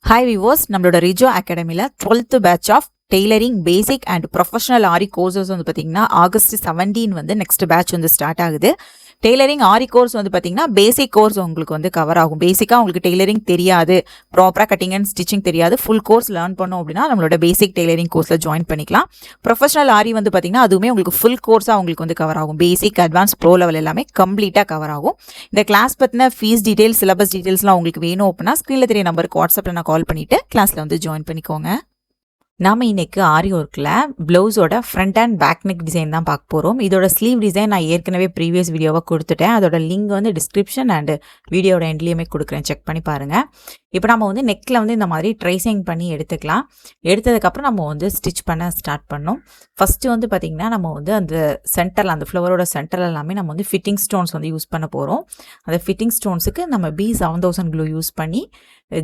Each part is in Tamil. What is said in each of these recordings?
Hi viewers, நம்மளோட ரிஜோ அகாடமியில் 12th batch of tailoring basic and professional aari courses வந்து பார்த்தீங்கன்னா ஆகஸ்ட் 17 வந்து நெக்ஸ்ட் பேட்ச் வந்து ஸ்டார்ட் ஆகுது. டெய்லரிங் ஆரி கோர்ஸ் வந்து பார்த்தீங்கன்னா பேசிக் கோர்ஸ் உங்களுக்கு வந்து கவர் ஆகும். பேசிக்காக உங்களுக்கு டெய்லரிங் தெரியாது, ப்ராப்பராக கட்டிங் அண்ட் ஸ்டிச்சிங் தெரியாது, ஃபுல் கோர்ஸ் லேர்ன் பண்ணோம் அப்படின்னா நம்மளோட பேசிக் டெய்லரிங் கோர்ஸில் ஜாயின் பண்ணிக்கலாம். ப்ரொஃபஷனல் ஆரி வந்து பார்த்தீங்கன்னா அதுவுமே உங்களுக்கு ஃபுல் கோர்ஸாக உங்களுக்கு வந்து கவர் ஆகும். பேசிக், அட்வான்ஸ், ப்ரோ லெவல் எல்லாமே கம்ப்ளீட்டாக கவர் ஆகும். இந்த கிளாஸ் பற்றின ஃபீஸ் டீட்டெயில்ஸ், சிலபஸ் டீட்டெயில்ஸ்லாம் உங்களுக்கு வேணும் அப்படின்னா ஸ்க்ரீனில் தெரிய நம்பருக்கு வாட்ஸ்அப்பில் நான் கால் பண்ணிவிட்டு கிளாஸில் வந்து ஜாயின் பண்ணிக்கோங்க. நாம் இன்றைக்கி ஆரி ஒர்க்கில் ப்ளவுஸோட front and back neck design தான் பார்க்க போகிறோம். இதோட ஸ்லீவ் டிசைன் நான் ஏற்கனவே ப்ரீவியஸ் வீடியோவாக கொடுத்துட்டேன். அதோட லிங்க் வந்து டிஸ்கிரிப்ஷன் அண்ட் வீடியோட எண்ட்லேயுமே கொடுக்குறேன், செக் பண்ணி பாருங்கள். இப்போ நம்ம வந்து நெக்கில் வந்து இந்த மாதிரி ட்ரைசிங் பண்ணி எடுத்துக்கலாம். எடுத்ததுக்கப்புறம் நம்ம வந்து ஸ்டிச் பண்ண ஸ்டார்ட் பண்ணோம். ஃபஸ்ட்டு வந்து பார்த்திங்கன்னா நம்ம வந்து அந்த சென்டரில், அந்த ஃப்ளவரோட சென்டரில் எல்லாமே நம்ம வந்து ஃபிட்டிங் ஸ்டோன்ஸ் வந்து யூஸ் பண்ண போகிறோம். அந்த ஃபிட்டிங் ஸ்டோன்ஸுக்கு நம்ம B7000 க்ளூ யூஸ் பண்ணி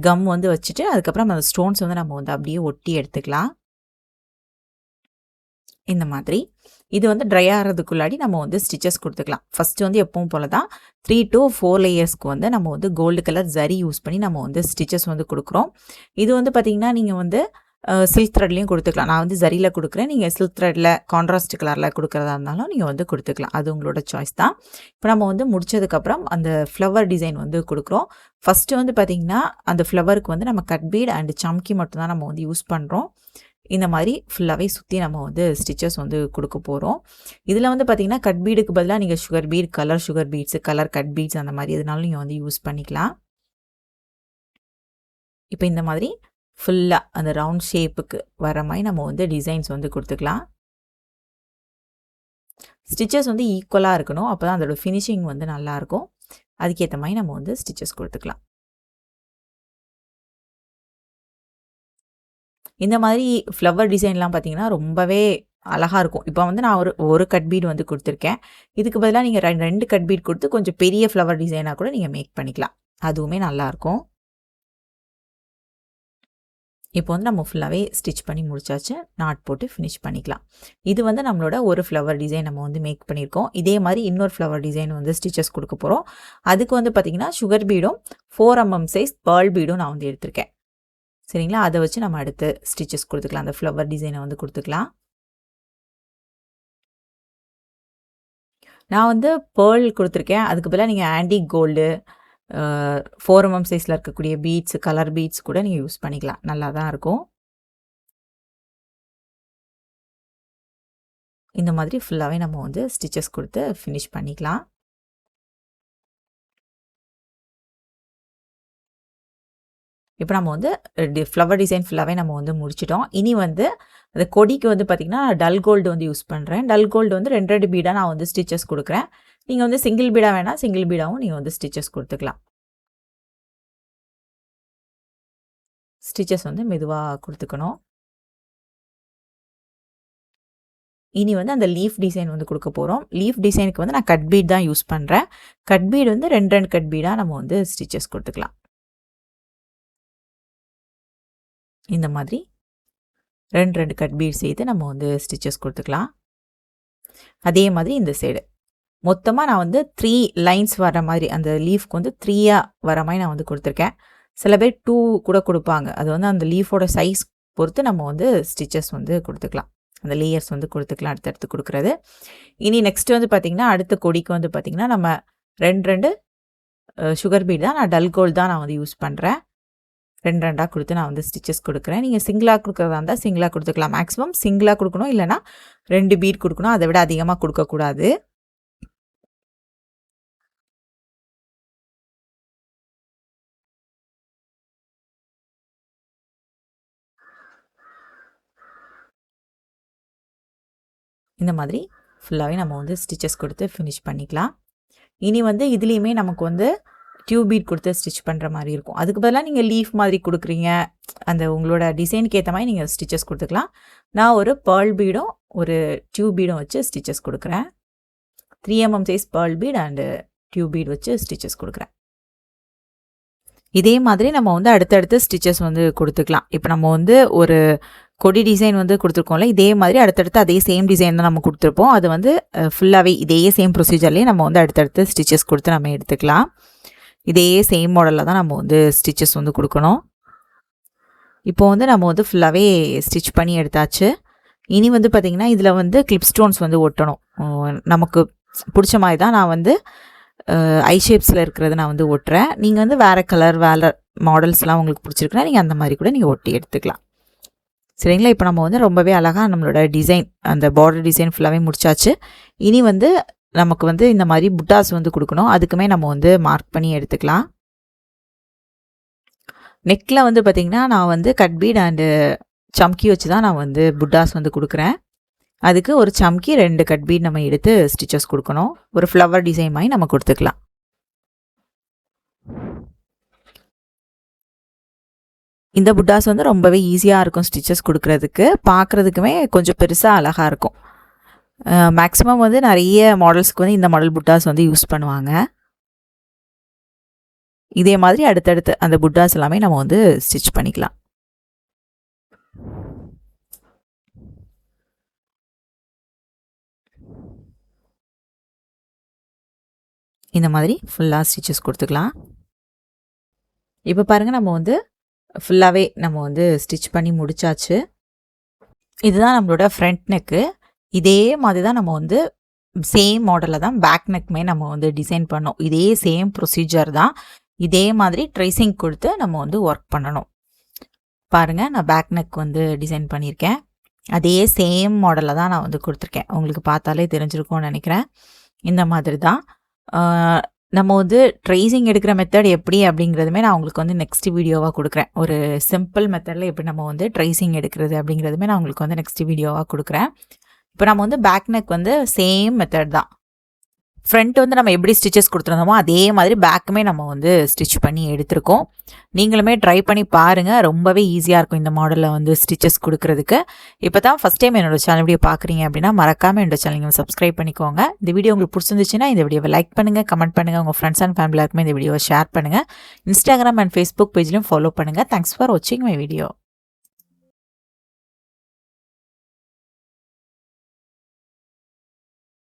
கம் வந்து வச்சுட்டு அதுக்கப்புறம் அந்த ஸ்டோன்ஸ் வந்து நம்ம வந்து அப்படியே ஒட்டி எடுத்துக்கலாம். இந்த மாதிரி இது வந்து ட்ரை ஆகிறதுக்குள்ளாடி நம்ம வந்து ஸ்டிச்சஸ் கொடுத்துக்கலாம். ஃபஸ்ட்டு வந்து எப்பவும் போல தான் 3 to 4 லேயர்ஸ்க்கு வந்து நம்ம வந்து கோல்டு கலர் ஜரி யூஸ் பண்ணி நம்ம வந்து ஸ்டிச்சஸ் வந்து கொடுக்குறோம். இது வந்து பார்த்திங்கன்னா நீங்கள் வந்து சில்க் த்ரெட்லேயும் கொடுத்துக்கலாம். நான் வந்து ஜரியில் கொடுக்குறேன். நீங்கள் சில்க் த்ரெட்டில் கான்ட்ராஸ்ட் கலரில் கொடுக்குறதா இருந்தாலும் நீங்கள் வந்து கொடுத்துக்கலாம். அது உங்களோட சாய்ஸ் தான். இப்போ நம்ம வந்து முடிச்சதுக்கப்புறம் அந்த ஃப்ளவர் டிசைன் வந்து கொடுக்குறோம். ஃபஸ்ட்டு வந்து பார்த்திங்கன்னா அந்த ஃப்ளவருக்கு வந்து நம்ம கட் பீட் அண்ட் சம்கி மட்டும்தான் நம்ம வந்து யூஸ் பண்ணுறோம். இந்த மாதிரி ஃபுல்லாகவே சுற்றி நம்ம வந்து ஸ்டிச்சஸ் வந்து கொடுக்க போகிறோம். இதில் வந்து பார்த்திங்கன்னா கட் பீடுக்கு பதிலாக நீங்கள் sugar bead, colour sugar beads, colour cut beads அந்த மாதிரி எதுனாலும் நீங்கள் வந்து யூஸ் பண்ணிக்கலாம். இப்போ இந்த மாதிரி ஃபுல்லாக அந்த ரவுண்ட் ஷேப்புக்கு வர மாதிரி நம்ம வந்து டிசைன்ஸ் வந்து கொடுத்துக்கலாம். ஸ்டிச்சஸ் வந்து ஈக்குவலாக இருக்கணும், அப்போ தான் அதோட ஃபினிஷிங் வந்து நல்லாயிருக்கும். அதுக்கேற்ற மாதிரி நம்ம வந்து ஸ்டிச்சஸ் கொடுத்துக்கலாம். இந்த மாதிரி ஃப்ளவர் டிசைன்லாம் பார்த்திங்கன்னா ரொம்பவே அழகாக இருக்கும். இப்போ வந்து நான் ஒரு கட் பீட் வந்து கொடுத்துருக்கேன். இதுக்கு பதிலாக நீங்கள் 2 கட் பீட் கொடுத்து கொஞ்சம் பெரிய ஃப்ளவர் டிசைனாக கூட நீங்கள் மேக் பண்ணிக்கலாம். அதுவுமே நல்லாயிருக்கும். இப்போ வந்து நம்ம ஃபுல்லாகவே ஸ்டிச் பண்ணி முடிச்சாச்சு. நாட் போட்டு ஃபினிஷ் பண்ணிக்கலாம். இது வந்து நம்மளோட ஒரு ஃப்ளவர் டிசைன் நம்ம வந்து மேக் பண்ணியிருக்கோம். இதே மாதிரி இன்னொரு ஃப்ளவர் டிசைன் வந்து ஸ்டிச்சஸ் கொடுக்க போகிறோம். அதுக்கு வந்து பார்த்திங்கன்னா சுகர் பீடும் 4 mm சைஸ் பேர்ல் பீடும் நான் வந்து எடுத்திருக்கேன். சரிங்களா, அதை வச்சு நம்ம அடுத்து ஸ்டிச்சஸ் கொடுத்துக்கலாம். அந்த ஃப்ளவர் டிசைனை வந்து கொடுத்துக்கலாம். நான் வந்து பேர்ல் கொடுத்துருக்கேன். அதுக்கு பதிலாக நீங்கள் ஆன்டிக் கோல்டு 4 mm சைஸில் இருக்கக்கூடிய பீட்ஸ், கலர் பீட்ஸ் கூட நீங்கள் யூஸ் பண்ணிக்கலாம். நல்லா தான் இருக்கும். இந்த மாதிரி ஃபுல்லாகவே நம்ம வந்து ஸ்டிச்சஸ் கொடுத்து ஃபினிஷ் பண்ணிக்கலாம். இப்போ நம்ம வந்து ஃப்ளவர் டிசைன் ஃபுல்லாகவே நம்ம வந்து முடிச்சிட்டோம். இனி வந்து அந்த கொடிக்கு வந்து பார்த்திங்கன்னா டல் கோல்டு வந்து யூஸ் பண்ணுறேன். டல் கோல்டு வந்து 2 பீடாக நான் வந்து ஸ்டிச்சஸ் கொடுக்குறேன். நீங்கள் வந்து சிங்கிள் பீடாக வேணால் சிங்கிள் பீடாகவும் நீங்கள் வந்து ஸ்டிச்சஸ் கொடுத்துக்கலாம். ஸ்டிச்சஸ் வந்து மெதுவாக கொடுத்துக்கணும். இனி வந்து அந்த லீஃப் டிசைன் வந்து கொடுக்க போகிறோம். லீஃப் டிசைனுக்கு வந்து நான் கட் பீட் தான் யூஸ் பண்ணுறேன். கட் பீட் வந்து 2 கட் பீடாக நம்ம வந்து ஸ்டிச்சஸ் கொடுத்துக்கலாம். இந்த மாதிரி 2 கட் பீட் செய்து நம்ம வந்து ஸ்டிச்சஸ் கொடுத்துக்கலாம். அதே மாதிரி இந்த சைடு மொத்தமாக நான் வந்து 3 லைன்ஸ் வர மாதிரி, அந்த லீஃப்க்கு வந்து 3 வர மாதிரி நான் வந்து கொடுத்துருக்கேன். சில பேர் 2 கூட கொடுப்பாங்க. அது வந்து அந்த லீஃபோட சைஸ் பொறுத்து நம்ம வந்து ஸ்டிச்சஸ் வந்து கொடுத்துக்கலாம். அந்த லேயர்ஸ் வந்து கொடுத்துக்கலாம் அடுத்தடுத்து கொடுக்குறது. இனி நெக்ஸ்ட் வந்து பார்த்திங்கன்னா அடுத்த கொடிக்கு வந்து பார்த்திங்கன்னா நம்ம 2 சுகர் பீட் தான், நான் டல் கோல்டு தான் நான் வந்து யூஸ் பண்ணுறேன். 2 கொடுத்து நான் வந்து ஸ்டிச்சஸ் கொடுக்குறேன். நீங்கள் சிங்கிளாக கொடுக்குறதா இருந்தால் சிங்கிளாக கொடுத்துக்கலாம். மேக்ஸிமம் சிங்கிளாக கொடுக்கணும், இல்லைனா 2 பீட் கொடுக்கணும். அதை விட அதிகமாக கொடுக்கக்கூடாது. இந்த மாதிரி ஃபுல்லாகவே நம்ம வந்து ஸ்டிச்சஸ் கொடுத்து ஃபினிஷ் பண்ணிக்கலாம். இனி வந்து இதுலேயுமே நமக்கு வந்து டியூப் பீட் கொடுத்து ஸ்டிச் பண்ணுற மாதிரி இருக்கும். அதுக்கு பதிலாக நீங்கள் லீஃப் மாதிரி கொடுக்குறீங்க, அந்த உங்களோட டிசைனுக்கு ஏற்ற மாதிரி நீங்கள் ஸ்டிச்சஸ் கொடுத்துக்கலாம். நான் ஒரு பேர்ல் பீடும் ஒரு டியூப் பீடும் வச்சு ஸ்டிச்சஸ் கொடுக்குறேன். 3 mm size pearl beat and tube beat வச்சு ஸ்டிச்சஸ் கொடுக்குறேன். இதே மாதிரி நம்ம வந்து அடுத்தடுத்து ஸ்டிச்சஸ் வந்து கொடுத்துக்கலாம். இப்போ நம்ம வந்து ஒரு கொடி டிசைன் வந்து கொடுத்துருக்கோம்ல, இதே மாதிரி அடுத்தடுத்து அதே சேம் டிசைன் தான் நம்ம கொடுத்துருப்போம். அது வந்து ஃபுல்லாகவே இதே சேம் ப்ரொசீஜர்லேயே நம்ம வந்து அடுத்தடுத்து ஸ்டிச்சஸ் கொடுத்து நம்ம எடுத்துக்கலாம். இதே சேம் மாடலில் தான் நம்ம வந்து ஸ்டிச்சஸ் வந்து கொடுக்கணும். இப்போ வந்து நம்ம வந்து ஃபுல்லாகவே ஸ்டிச் பண்ணி எடுத்தாச்சு. இனி வந்து பார்த்திங்கன்னா இதில் வந்து கிளிப் ஸ்டோன்ஸ் வந்து ஒட்டணும். நமக்கு பிடிச்ச மாதிரி தான் நான் வந்து ஐ ஷேப்ஸில் இருக்கிறத நான் வந்து ஒட்டுறேன். நீங்கள் வந்து வேறு கலர் வேறு மாடல்ஸ்லாம் உங்களுக்கு பிடிச்சிருக்குன்னா நீங்கள் அந்த மாதிரி கூட நீங்கள் ஒட்டி எடுத்துக்கலாம். சரிங்களா? இப்போ நம்ம வந்து ரொம்பவே அழகாக நம்மளோட டிசைன் அந்த பார்டர் டிசைன் ஃபுல்லாகவே முடிச்சாச்சு. இனி வந்து நமக்கு வந்து இந்த மாதிரி புட்டாஸ் வந்து கொடுக்கணும். அதுக்குமே நம்ம வந்து மார்க் பண்ணி எடுத்துக்கலாம். நெக்கில் வந்து பார்த்திங்கன்னா நான் வந்து கட் பீட் அண்டு சம்கி வச்சு தான் நான் வந்து புட்டாஸ் வந்து கொடுக்குறேன். அதுக்கு ஒரு சம்கி 2 கட் பீட் நம்ம எடுத்து ஸ்டிச்சஸ் கொடுக்கணும். ஒரு ஃப்ளவர் டிசைன் மாதிரி நம்ம கொடுத்துக்கலாம். இந்த புட்டாஸ் வந்து ரொம்பவே ஈஸியாக இருக்கும் ஸ்டிச்சஸ் கொடுக்குறதுக்கு. பார்க்குறதுக்குமே கொஞ்சம் பெருசாக அழகாக இருக்கும். மேக்ஸிமம் வந்து நிறைய மாடல்ஸ்க்கு வந்து இந்த மாடல் புட்டாஸ் வந்து யூஸ் பண்ணுவாங்க. இதே மாதிரி அடுத்தடுத்து அந்த புட்டாஸ் எல்லாமே நம்ம வந்து ஸ்டிச் பண்ணிக்கலாம். இந்த மாதிரி ஃபுல்லாக ஸ்டிச்சஸ் கொடுத்துக்கலாம். இப்போ பாருங்கள் நம்ம வந்து ஃபுல்லாகவே நம்ம வந்து ஸ்டிச் பண்ணி முடிச்சாச்சு. இதுதான் நம்மளோட ஃப்ரண்ட் நெக்கு. இதே மாதிரி தான் நம்ம வந்து சேம் மாடலில் தான் பேக் நெக்குமே நம்ம வந்து டிசைன் பண்ணோம். இதே சேம் ப்ரொசீஜர் தான். இதே மாதிரி ட்ரேசிங் கொடுத்து நம்ம வந்து ஒர்க் பண்ணணும். பாருங்கள் நான் பேக் நெக் வந்து டிசைன் பண்ணியிருக்கேன். அதே சேம் மாடலில் தான் நான் வந்து கொடுத்துருக்கேன். உங்களுக்கு பார்த்தாலே தெரிஞ்சிருக்கும்னு நினைக்கிறேன். இந்த மாதிரி தான் நம்ம வந்து ட்ரேசிங் எடுக்கிற மெத்தட் எப்படி அப்படிங்கிறதுமே நான் உங்களுக்கு வந்து நெக்ஸ்ட் வீடியோவாக கொடுக்குறேன். ஒரு சிம்பிள் மெத்தடில் எப்படி நம்ம வந்து ட்ரேசிங் எடுக்கிறது அப்படிங்கிறதுமே நான் உங்களுக்கு வந்து நெக்ஸ்ட் வீடியோவாக கொடுக்குறேன். இப்போ நம்ம வந்து பேக் நெக் வந்து சேம் மெத்தட் தான். ஃப்ரண்ட் வந்து நம்ம எப்படி ஸ்டிச்சஸ் கொடுத்துருந்தோமோ அதே மாதிரி பேக்குமே நம்ம வந்து ஸ்டிச் பண்ணி எடுத்திருக்கோம். நீங்களுமே ட்ரை பண்ணி பாருங்கள். ரொம்பவே ஈஸியாக இருக்கும் இந்த மாடலில் வந்து ஸ்டிச்சஸ் கொடுக்குறதுக்கு. இப்போ தான் ஃபஸ்ட் டைம் என்னோட சேனல் வீடியோ பார்க்குறீங்க அப்படின்னா மறக்காமல் என்னோட சேனல் நீங்கள் சப்ஸ்கிரைப் பண்ணிக்கோங்க. இந்த வீடியோ உங்களுக்கு பிடிச்சிருந்துச்சுன்னா இந்த வீடியோவை லைக் பண்ணுங்கள், கமெண்ட் பண்ணுங்கள், உங்கள் ஃப்ரெண்ட்ஸ் அண்ட் ஃபேமிலியாருக்குமே இந்த வீடியோவை ஷேர் பண்ணுங்கள். இன்ஸ்டாகிராம் அண்ட் ஃபேஸ்புக் பேஜ்லையும் ஃபாலோ பண்ணுங்கள். தேங்க்ஸ் ஃபார் வாட்சிங் மை வீடியோ.